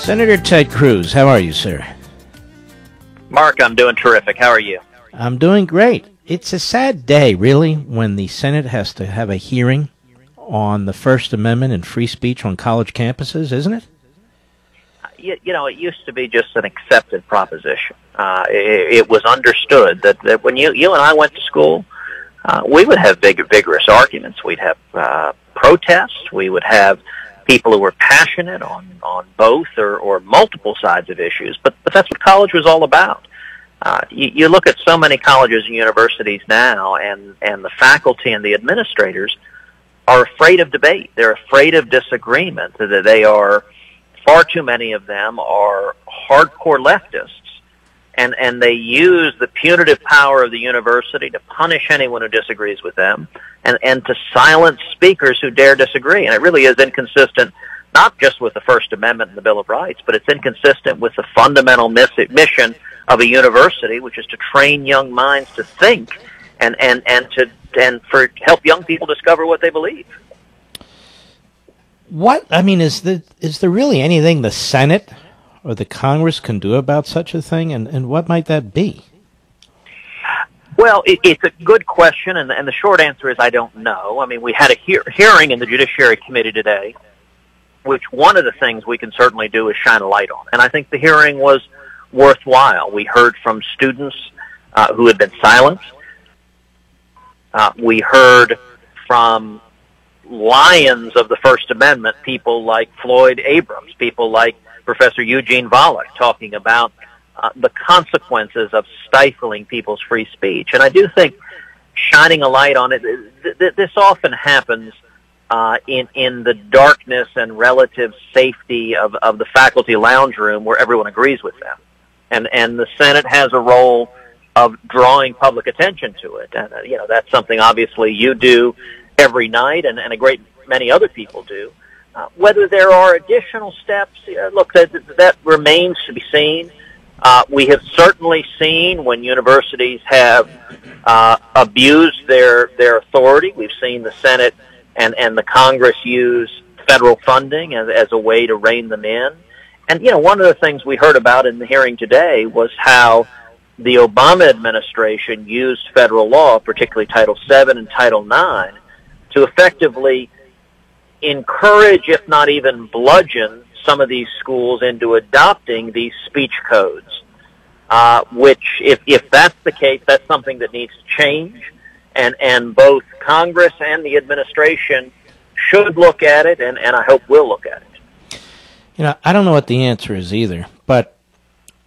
Senator Ted Cruz, how are you, sir? Mark, I'm doing terrific. How are you? I'm doing great. It's a sad day, really, when the Senate has to have a hearing on the First Amendment and free speech on college campuses, isn't it? You know, it used to be just an accepted proposition. It was understood that when you and I went to school, we would have vigorous arguments. We'd have protests. We would have people who were passionate on both or multiple sides of issues. But that's what college was all about. You look at so many colleges and universities now, and the faculty and the administrators are afraid of debate. They're afraid of disagreement. That they are, far too many of them are hardcore leftists, and they use the punitive power of the university to punish anyone who disagrees with them, and to silence speakers who dare disagree. And it really is inconsistent, not just with the First Amendment and the Bill of Rights, but it's inconsistent with the fundamental mission of a university, which is to train young minds to think and for help young people discover what they believe. Is there really anything the Senate or the Congress can do about such a thing, and what might that be? Well, it's a good question, and the short answer is I don't know. I mean, we had a hearing in the Judiciary Committee today, which one of the things we can certainly do is shine a light on. And I think the hearing was worthwhile. We heard from students who had been silenced. We heard from lions of the First Amendment, people like Floyd Abrams, people like Professor Eugene Volokh, talking about the consequences of stifling people's free speech. And I do think shining a light on it, this often happens in the darkness and relative safety of the faculty lounge room where everyone agrees with them. And the Senate has a role of drawing public attention to it. And, that's something obviously you do every night, and a great many other people do. Whether there are additional steps, look, that remains to be seen. We have certainly seen when universities have abused their authority. We've seen the Senate and the Congress use federal funding as a way to rein them in. And, one of the things we heard about in the hearing today was how the Obama administration used federal law, particularly Title VII and Title IX, to effectively encourage, if not even bludgeon, some of these schools into adopting these speech codes, which, if that's the case, that's something that needs to change. And both Congress and the administration should look at it, and I hope will look at it. I don't know what the answer is either, but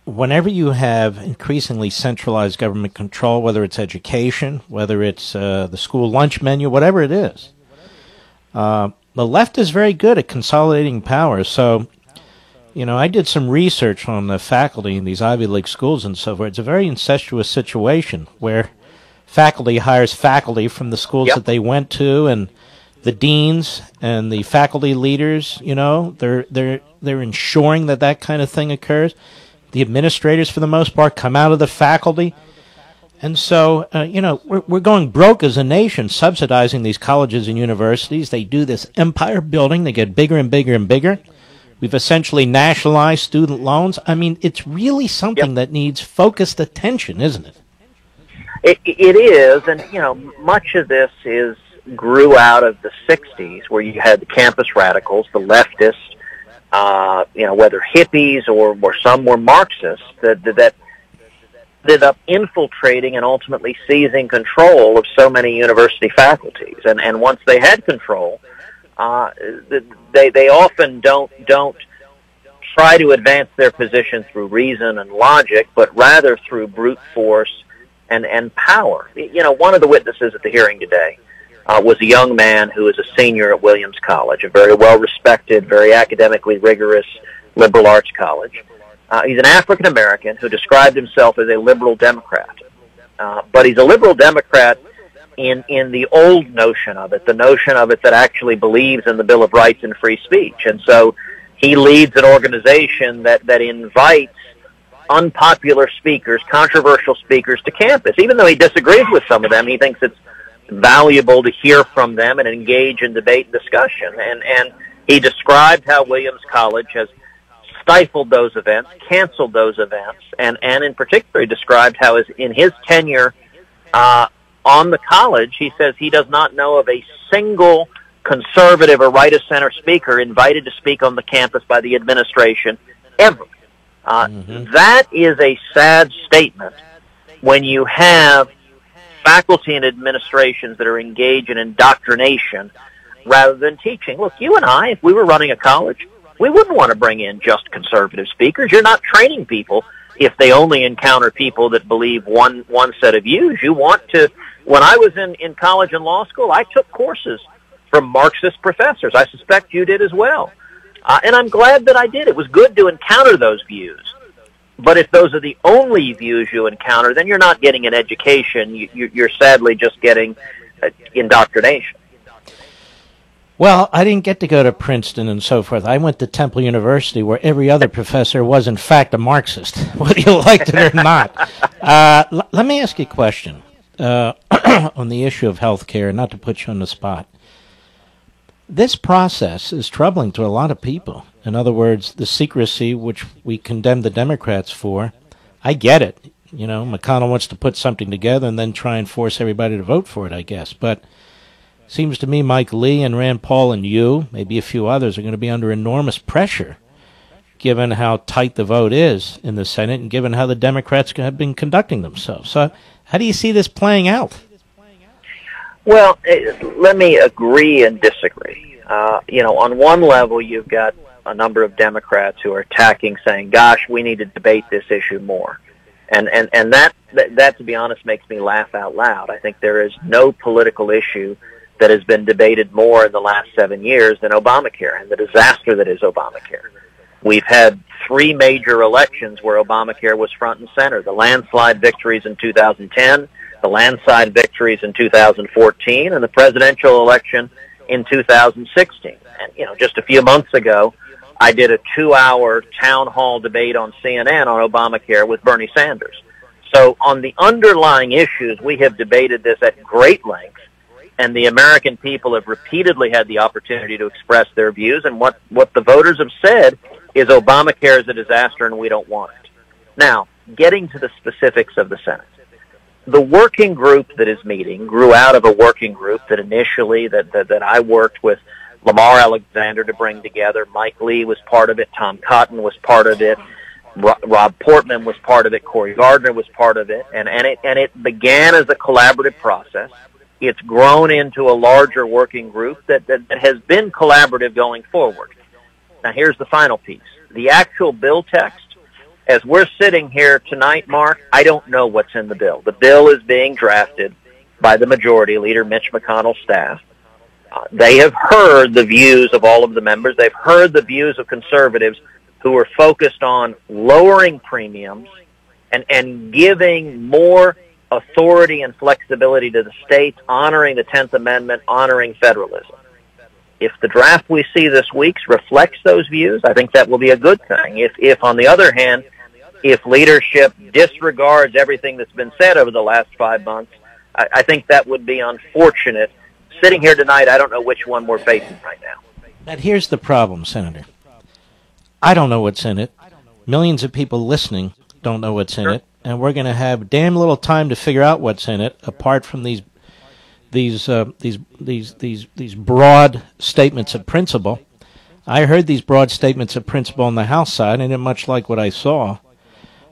whenever you have increasingly centralized government control, whether it's education, whether it's the school lunch menu, whatever it is, the left is very good at consolidating power. So, I did some research on the faculty in these Ivy League schools and so forth. It's a very incestuous situation where faculty hires faculty from the schools that they went to, and the deans and the faculty leaders, they're ensuring that kind of thing occurs. The administrators, for the most part, come out of the faculty. And so, we're going broke as a nation subsidizing these colleges and universities. They do this empire building. They get bigger and bigger and bigger. We've essentially nationalized student loans. I mean, it's really something that needs focused attention, isn't it? It is, and, much of this grew out of the 60s, where you had the campus radicals, the leftists, whether hippies or some were Marxists, that ended up infiltrating and ultimately seizing control of so many university faculties. And once they had control, they often don't try to advance their position through reason and logic, but rather through brute force and power. One of the witnesses at the hearing today was a young man who is a senior at Williams College, a very well-respected, very academically rigorous liberal arts college. He's an African-American who described himself as a liberal Democrat. But he's a liberal Democrat in the old notion of it, the notion of it that actually believes in the Bill of Rights and free speech. And so he leads an organization that invites unpopular speakers, controversial speakers to campus. Even though he disagrees with some of them, he thinks it's valuable to hear from them and engage in debate and discussion. And he described how Williams College has stifled those events, canceled those events, and in particular he described how in his tenure on the college, he says he does not know of a single conservative or right-of-center speaker invited to speak on the campus by the administration ever. That is a sad statement when you have faculty and administrations that are engaged in indoctrination rather than teaching. Look, you and I, if we were running a college, we wouldn't want to bring in just conservative speakers. You're not training people if they only encounter people that believe one set of views. You want to, when I was in college and law school, I took courses from Marxist professors. I suspect you did as well. And I'm glad that I did. It was good to encounter those views. But if those are the only views you encounter, then you're not getting an education. You're sadly just getting indoctrination. Well, I didn't get to go to Princeton and so forth. I went to Temple University, where every other professor was, in fact, a Marxist, whether you liked it or not. Let me ask you a question on the issue of health care, not to put you on the spot. This process is troubling to a lot of people. In other words, the secrecy, which we condemn the Democrats for, I get it. You know, McConnell wants to put something together and then try and force everybody to vote for it, I guess. But seems to me Mike Lee and Rand Paul and you, maybe a few others, are going to be under enormous pressure, given how tight the vote is in the Senate and given how the Democrats have been conducting themselves. So how do you see this playing out? Well, let me agree and disagree. On one level, you've got a number of Democrats who are attacking, saying, gosh, we need to debate this issue more. And that, to be honest, makes me laugh out loud. I think there is no political issue that has been debated more in the last 7 years than Obamacare and the disaster that is Obamacare. We've had 3 major elections where Obamacare was front and center. The landslide victories in 2010, the landslide victories in 2014, and the presidential election in 2016. And, just a few months ago, I did a 2-hour town hall debate on CNN on Obamacare with Bernie Sanders. So on the underlying issues, we have debated this at great length, and the American people have repeatedly had the opportunity to express their views, and what the voters have said is Obamacare is a disaster and we don't want it. Now, getting to the specifics of the Senate. The working group that is meeting grew out of a working group that initially that I worked with Lamar Alexander to bring together. Mike Lee was part of it. Tom Cotton was part of it. Rob Portman was part of it. Cory Gardner was part of it. And it began as a collaborative process. It's grown into a larger working group that has been collaborative going forward. Now, here's the final piece. The actual bill text, as we're sitting here tonight, Mark, I don't know what's in the bill. The bill is being drafted by the Majority Leader, Mitch McConnell's staff. They have heard the views of all of the members. They've heard the views of conservatives who are focused on lowering premiums and giving more authority and flexibility to the states, honoring the 10th Amendment, honoring federalism. If the draft we see this week reflects those views, I think that will be a good thing. If on the other hand, if leadership disregards everything that's been said over the last 5 months, I think that would be unfortunate. Sitting here tonight, I don't know which one we're facing right now. But here's the problem, Senator. I don't know what's in it. Millions of people listening don't know what's in it, and we're going to have damn little time to figure out what's in it, apart from these broad statements of principle. I heard these broad statements of principle on the House side, and I didn't much like what I saw.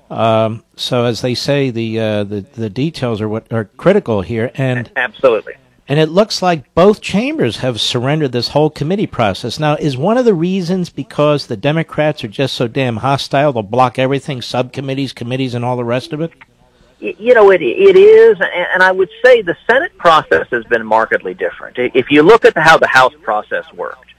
So, as they say, the details are critical here, and absolutely. And it looks like both chambers have surrendered this whole committee process. Now, is one of the reasons because the Democrats are just so damn hostile, they'll block everything, subcommittees, committees, and all the rest of it? It is, and I would say the Senate process has been markedly different. If you look at how the House process worked,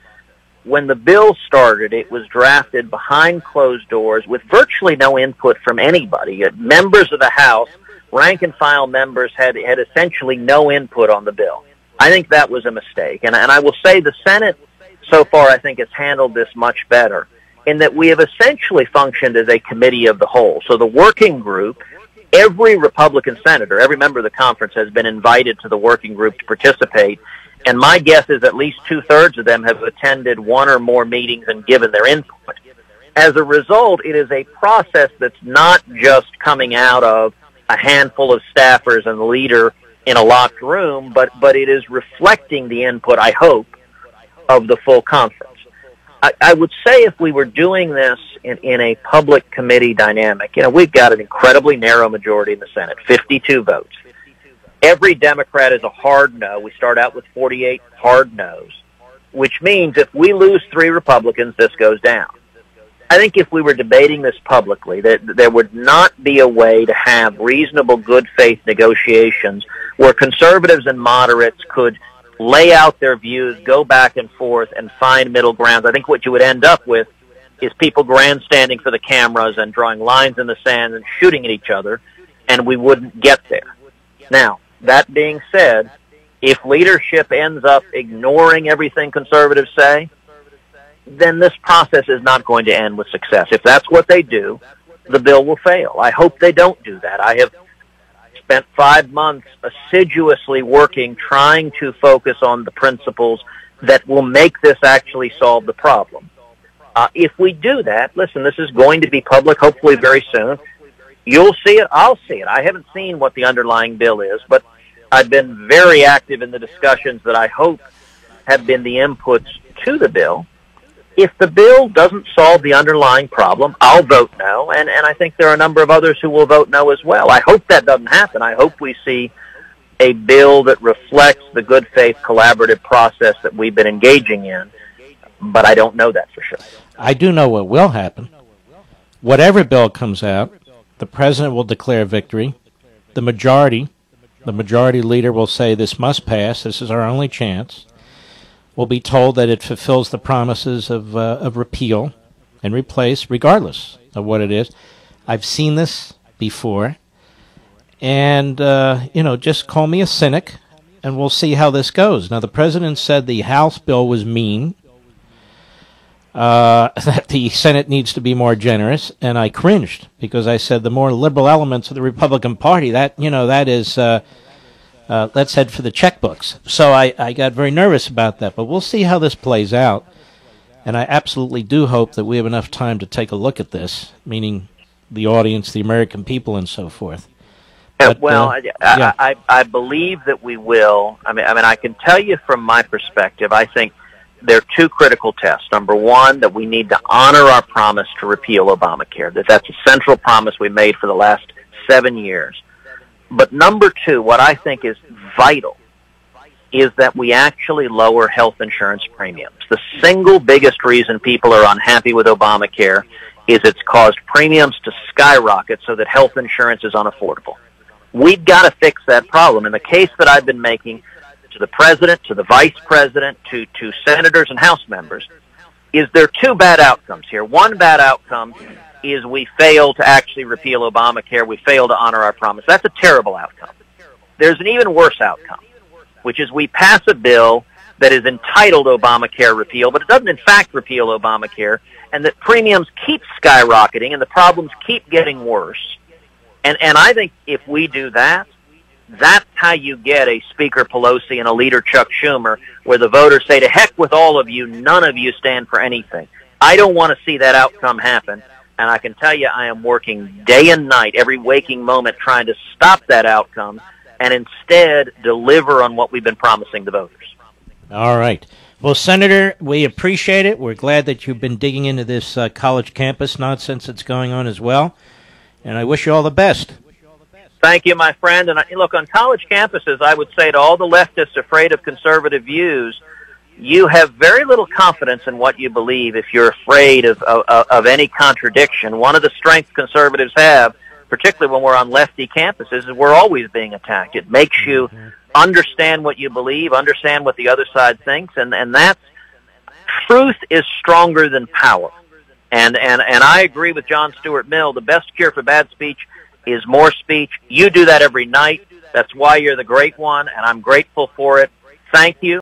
when the bill started, it was drafted behind closed doors with virtually no input from anybody. Members of the House, rank and file members, had essentially no input on the bill. I think that was a mistake. And I will say the Senate, so far, I think has handled this much better in that we have essentially functioned as a committee of the whole. So the working group, every Republican senator, every member of the conference has been invited to the working group to participate. And my guess is at least 2/3 of them have attended one or more meetings and given their input. as a result, it is a process that's not just coming out of a handful of staffers and the leader in a locked room, but it is reflecting the input, I hope, of the full conference. I would say if we were doing this in a public committee dynamic, we've got an incredibly narrow majority in the Senate, 52 votes. Every Democrat is a hard no. We start out with 48 hard no's, which means if we lose 3 Republicans, this goes down. I think if we were debating this publicly, that there would not be a way to have reasonable good faith negotiations where conservatives and moderates could lay out their views, go back and forth, and find middle grounds. I think what you would end up with is people grandstanding for the cameras and drawing lines in the sand and shooting at each other, and we wouldn't get there. Now, that being said, if leadership ends up ignoring everything conservatives say, then this process is not going to end with success. If that's what they do, the bill will fail. I hope they don't do that. I have spent 5 months assiduously working, trying to focus on the principles that will make this actually solve the problem. If we do that, listen, this is going to be public hopefully very soon. You'll see it. I'll see it. I haven't seen what the underlying bill is, but I've been very active in the discussions that I hope have been the inputs to the bill. If the bill doesn't solve the underlying problem, I'll vote no, and I think there are a number of others who will vote no as well. I hope that doesn't happen. I hope we see a bill that reflects the good faith collaborative process that we've been engaging in, but I don't know that for sure. I do know what will happen. Whatever bill comes out, the president will declare victory. The majority leader will say this must pass, this is our only chance. Will be told that it fulfills the promises of repeal and replace, regardless of what it is. I've seen this before. And, just call me a cynic, and we'll see how this goes. Now, the president said the House bill was mean, that the Senate needs to be more generous, and I cringed because I said the more liberal elements of the Republican Party, that is... let's head for the checkbooks. So I got very nervous about that, but we'll see how this plays out. And I absolutely do hope that we have enough time to take a look at this, meaning the audience, the American people, and so forth. But, I believe that we will. I mean, I can tell you from my perspective, I think there are 2 critical tests. Number one, that we need to honor our promise to repeal Obamacare, that's a central promise we made for the last 7 years. But number 2, what I think is vital is that we actually lower health insurance premiums. The single biggest reason people are unhappy with Obamacare is it's caused premiums to skyrocket so that health insurance is unaffordable. We've got to fix that problem. And the case that I've been making to the president, to the vice president, to senators and House members, is there are 2 bad outcomes here. One bad outcome is we fail to actually repeal Obamacare. We fail to honor our promise. That's a terrible outcome. There's an even worse outcome, which is we pass a bill that is entitled Obamacare repeal, but it doesn't in fact repeal Obamacare, and that premiums keep skyrocketing and the problems keep getting worse. And I think if we do that, that's how you get a Speaker Pelosi and a leader Chuck Schumer, where the voters say, to heck with all of you, none of you stand for anything. I don't want to see that outcome happen. And I can tell you I am working day and night, every waking moment, trying to stop that outcome and instead deliver on what we've been promising the voters. All right. Well, Senator, we appreciate it. We're glad that you've been digging into this college campus nonsense that's going on as well. And I wish you all the best. Thank you, my friend. And look, on college campuses, I would say to all the leftists afraid of conservative views, you have very little confidence in what you believe if you're afraid of any contradiction. One of the strengths conservatives have, particularly when we're on lefty campuses, is we're always being attacked. It makes you understand what you believe, understand what the other side thinks, and that's truth is stronger than power. And I agree with John Stuart Mill. The best cure for bad speech is more speech. You do that every night. That's why you're the great one, and I'm grateful for it. Thank you.